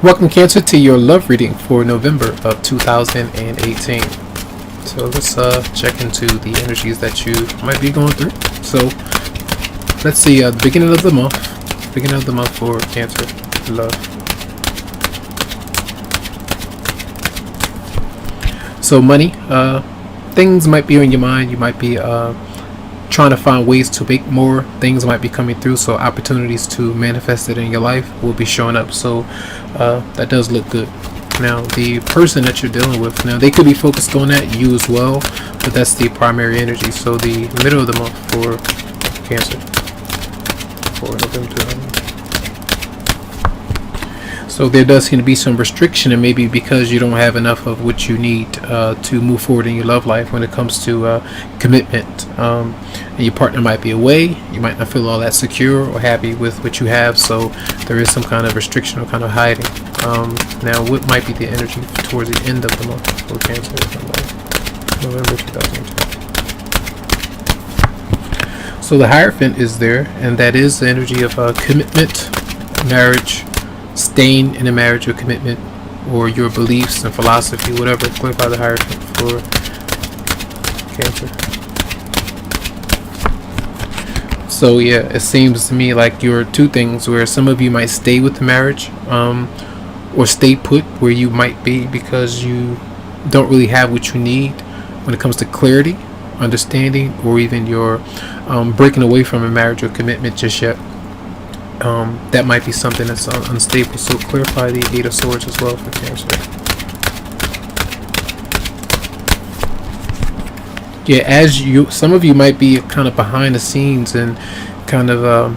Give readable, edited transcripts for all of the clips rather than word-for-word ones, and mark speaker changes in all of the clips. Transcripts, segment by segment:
Speaker 1: Welcome, Cancer, to your love reading for November of 2018. So let's check into the energies that you might be going through. So let's see, the beginning of the month for Cancer love. So money, things might be on your mind. You might be trying to find ways to make more. Things might be coming through, so opportunities to manifest it in your life will be showing up. So that does look good. Now the person that you're dealing with, now they could be focused on that, you as well, but that's the primary energy. So the middle of the month for Cancer, for November. So there does seem to be some restriction, and maybe because you don't have enough of what you need to move forward in your love life when it comes to commitment. And your partner might be away. You might not feel all that secure or happy with what you have, so there is some kind of restriction or kind of hiding. Now, what might be the energy towards the end of the month for Cancer? November 2018. So the Hierophant is there, and that is the energy of commitment, marriage, staying in a marriage or commitment, or your beliefs and philosophy, whatever. Clarify the Hierophant for Cancer. So yeah, it seems to me like you're two things, where some of you might stay with the marriage, or stay put where you might be because you don't really have what you need when it comes to clarity, understanding, or even you're breaking away from a marriage or commitment just yet. That might be something that's unstable. So clarify the Eight of Swords as well for Cancer. Yeah, some of you might be kind of behind the scenes and kind of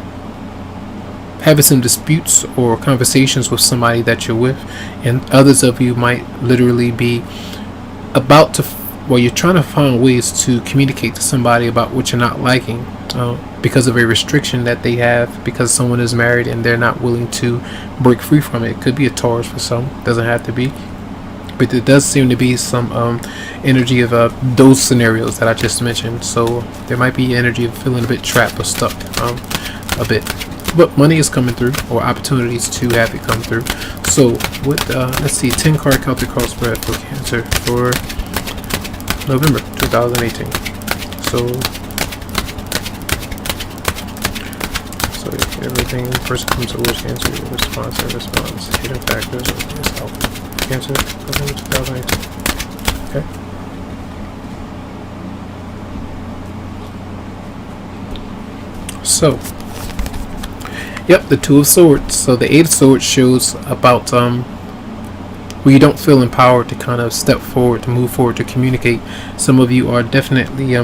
Speaker 1: having some disputes or conversations with somebody that you're with, and others of you might literally be about to, you're trying to find ways to communicate to somebody about what you're not liking because of a restriction that they have, because someone is married and they're not willing to break free from it. It could be a Taurus for some, doesn't have to be. But there does seem to be some energy of those scenarios that I just mentioned. So there might be energy of feeling a bit trapped or stuck a bit. But money is coming through, or opportunities to have it come through. So what? Let's see, 10 card Celtic cross spread for Cancer for November 2018. So everything person comes towards Cancer, response, hidden factors, yourself. Cancer, November 2018. Okay. So, yep, the Two of Swords. So the Eight of Swords shows about where you don't feel empowered to kind of step forward, to move forward, to communicate. Some of you are definitely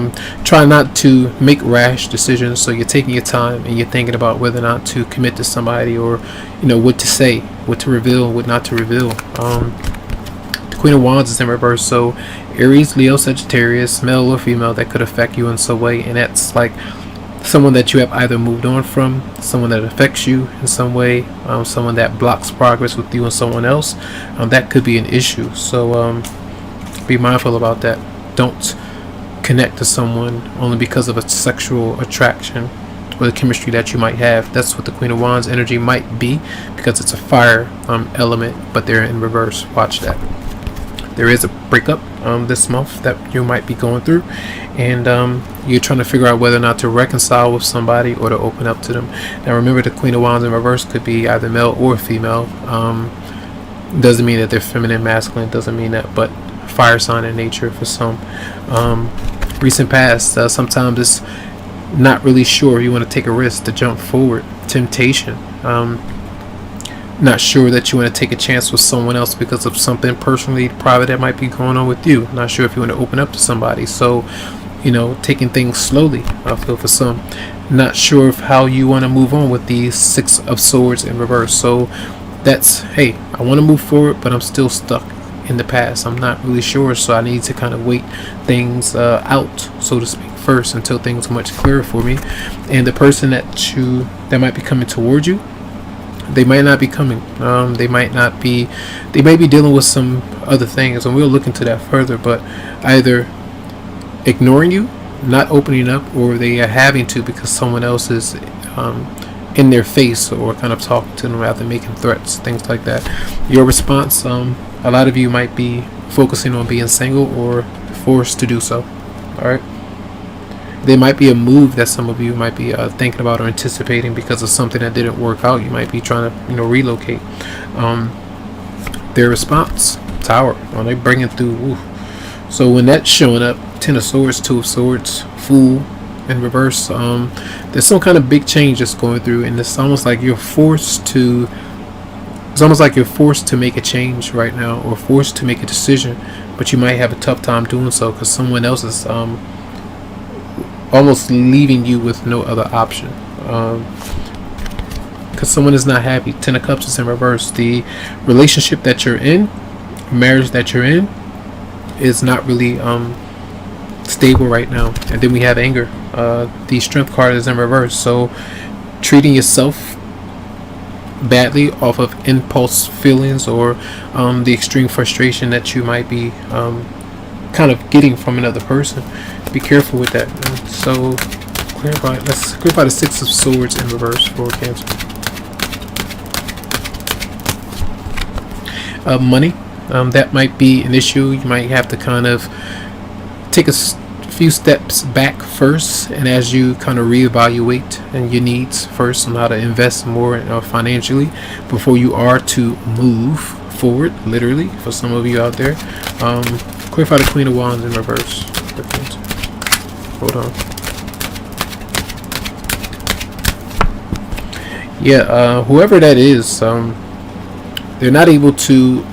Speaker 1: trying not to make rash decisions, so you're taking your time and you're thinking about whether or not to commit to somebody, or what to say, what to reveal, what not to reveal. The Queen of Wands is in reverse, so Aries, Leo, Sagittarius, male or female, that could affect you in some way, and that's like someone that you have either moved on from, someone that affects you in some way, someone that blocks progress with you and someone else. That could be an issue, so be mindful about that. Don't connect to someone only because of a sexual attraction or the chemistry that you might have. That's what the Queen of Wands energy might be, because it's a fire element, but they're in reverse. Watch that. There is a breakup this month that you might be going through, and you're trying to figure out whether or not to reconcile with somebody or to open up to them. Now remember, the Queen of Wands in reverse could be either male or female. Doesn't mean that they're feminine, masculine, doesn't mean that, but fire sign in nature for some. Recent past, sometimes it's not really sure you want to take a risk to jump forward. Temptation. Not sure that you want to take a chance with someone else because of something personally private that might be going on with you. Not sure if you want to open up to somebody, so taking things slowly, I feel, for some. Not sure of how you want to move on with the Six of Swords in reverse. So that's, hey, I want to move forward, but I'm still stuck in the past. I'm not really sure, so I need to kind of wait things out, so to speak, first, until things are much clearer for me. And the person that might be coming towards you, they might not be coming. They may be dealing with some other things, and we'll look into that further. But either ignoring you, not opening up, or they are having to because someone else is in their face or kind of talking to them rather than making threats, things like that. Your response, a lot of you might be focusing on being single or forced to do so. All right. There might be a move that some of you might be thinking about or anticipating because of something that didn't work out. You might be trying to, relocate. Their response, Tower. They bring it through. Ooh. So when that's showing up, Ten of Swords, Two of Swords, Fool in reverse. There's some kind of big change that's going through, and it's almost like you're forced to. It's almost like you're forced to make a change right now, or forced to make a decision, but you might have a tough time doing so because someone else is almost leaving you with no other option. Because someone is not happy. Ten of Cups is in reverse. The relationship that you're in, marriage that you're in, is not really stable right now. And then we have anger. The Strength card is in reverse. So treating yourself badly off of impulse feelings or the extreme frustration that you might be kind of getting from another person. Be careful with that. So let's clarify the Six of Swords in reverse for Cancer. Money, that might be an issue. You might have to kind of take a few steps back first, and as you kind of reevaluate and your needs first on how to invest more financially before you are to move forward, literally, for some of you out there. Clarify the Queen of Wands in reverse for Cancer. Hold on. Yeah, whoever that is, they're not able to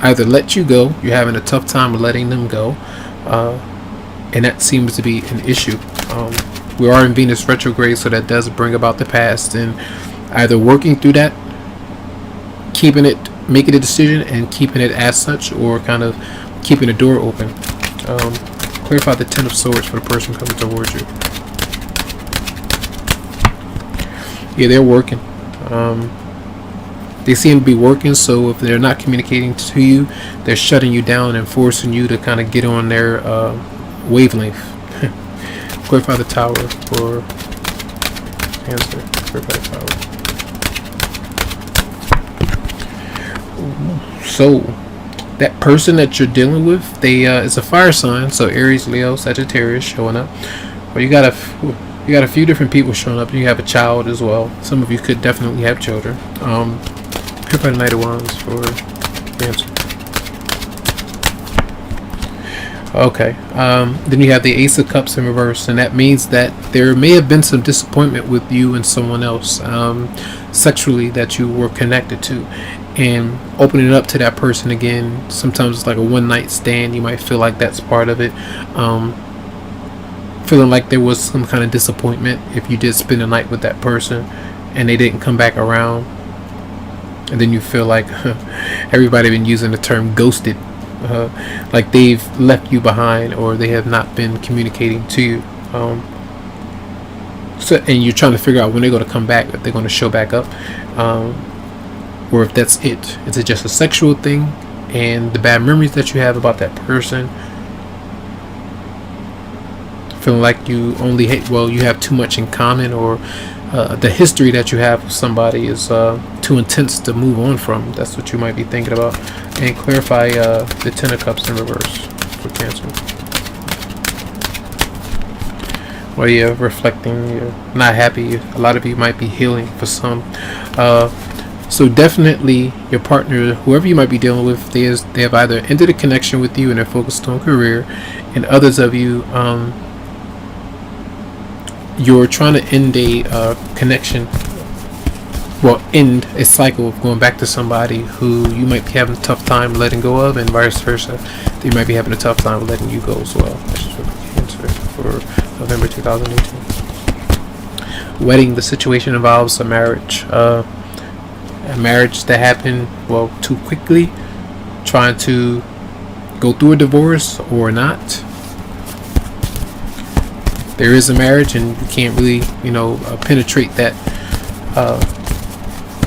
Speaker 1: either let you go. You're having a tough time letting them go, and that seems to be an issue. We are in Venus retrograde, so that does bring about the past, and either working through that, making a decision and keeping it as such, or kind of keeping the door open. Clarify the Ten of Swords for the person coming towards you. Yeah, they're working. They seem to be working, so if they're not communicating to you, they're shutting you down and forcing you to kind of get on their wavelength. Clarify the Tower for Cancer. Clarify the Tower. So that person that you're dealing with, they it's a fire sign, so Aries, Leo, Sagittarius showing up. But you got a few different people showing up. You have a child as well. Some of you could definitely have children. Clarify the Knight of Wands for Cancer. Okay. Then you have the Ace of Cups in reverse, and that means that there may have been some disappointment with you and someone else sexually that you were connected to. And opening it up to that person again, sometimes it's like a one-night stand. You might feel like that's part of it. Feeling like there was some kind of disappointment if you did spend a night with that person and they didn't come back around. And then you feel like everybody been using the term ghosted. Like they've left you behind or they have not been communicating to you. And you're trying to figure out when they're going to come back, if they're going to show back up. Or if that's it. Is it just a sexual thing and the bad memories that you have about that person? Feeling like you only you have too much in common, or the history that you have with somebody is too intense to move on from. That's what you might be thinking about. And clarify the Ten of Cups in reverse for Cancer. Well, you're reflecting, you're not happy. A lot of you might be healing for some. So definitely your partner, whoever you might be dealing with, they have either ended a connection with you and they're focused on career, and others of you, you're trying to end a connection, end a cycle of going back to somebody who you might be having a tough time letting go of, and vice versa. They might be having a tough time letting you go as well. That's just Cancer for November 2018. Wedding, the situation involves a marriage. A marriage that happened too quickly, trying to go through a divorce or not. There is a marriage and you can't really penetrate that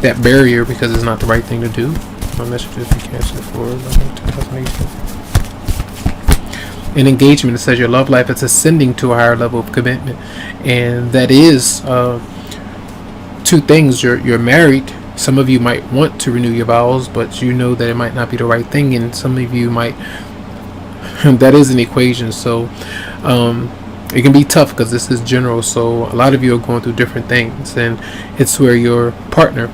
Speaker 1: that barrier because it's not the right thing to do. My messages from Cancer for 2018. In engagement, it says your love life is ascending to a higher level of commitment, and that is two things. You're married. Some of you might want to renew your vows, but you know that it might not be the right thing, and some of you might. That is an equation. So it can be tough because this is general. So a lot of you are going through different things, and it's where your partner,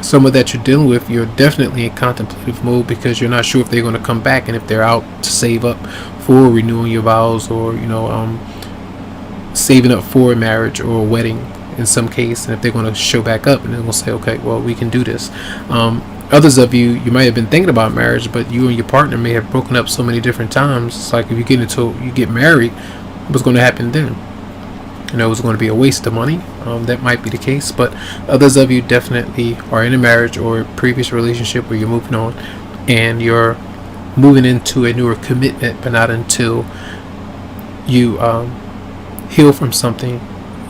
Speaker 1: someone that you're dealing with, you're definitely in contemplative mode because you're not sure if they're going to come back, and if they're out to save up for renewing your vows, or saving up for a marriage or a wedding in some case, and if they're going to show back up and they're going to say, okay, well, we can do this. Others of you might have been thinking about marriage, but you and your partner may have broken up so many different times. It's like if you get married, what's going to happen then? It's going to be a waste of money. That might be the case, but others of you definitely are in a marriage or a previous relationship where you're moving on, and you're moving into a newer commitment, but not until you heal from something.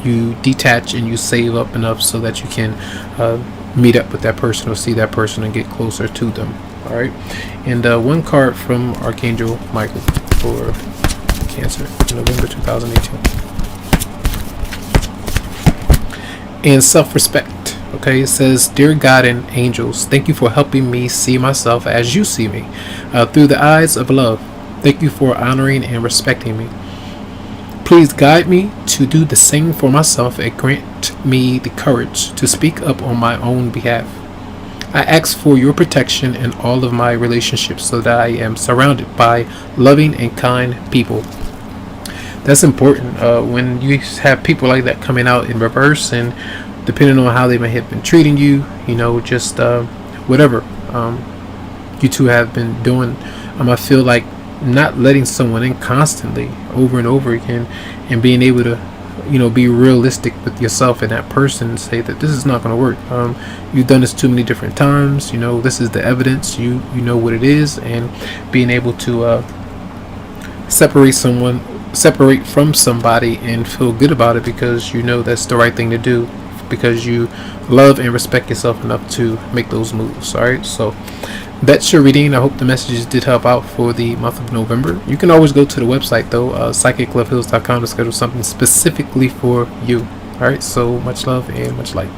Speaker 1: You detach and you save up enough so that you can meet up with that person or see that person and get closer to them. All right, and one card from Archangel Michael for Cancer, November 2018. And self-respect. Okay, it says, "Dear God and angels, thank you for helping me see myself as you see me, through the eyes of love. Thank you for honoring and respecting me. Please guide me to do the same for myself and grant me the courage to speak up on my own behalf. I ask for your protection in all of my relationships so that I am surrounded by loving and kind people." That's important. When you have people like that coming out in reverse, and depending on how they may have been treating you, just whatever you two have been doing, I feel like not letting someone in constantly over and over again, and being able to be realistic with yourself and that person and say that this is not going to work. You've done this too many different times. This is the evidence. You know what it is, and being able to separate from somebody and feel good about it because that's the right thing to do, because you love and respect yourself enough to make those moves. All right, so that's your reading. I hope the messages did help out for the month of November. You can always go to the website though, psychicloveheals.com, to schedule something specifically for you. All right, so much love and much light.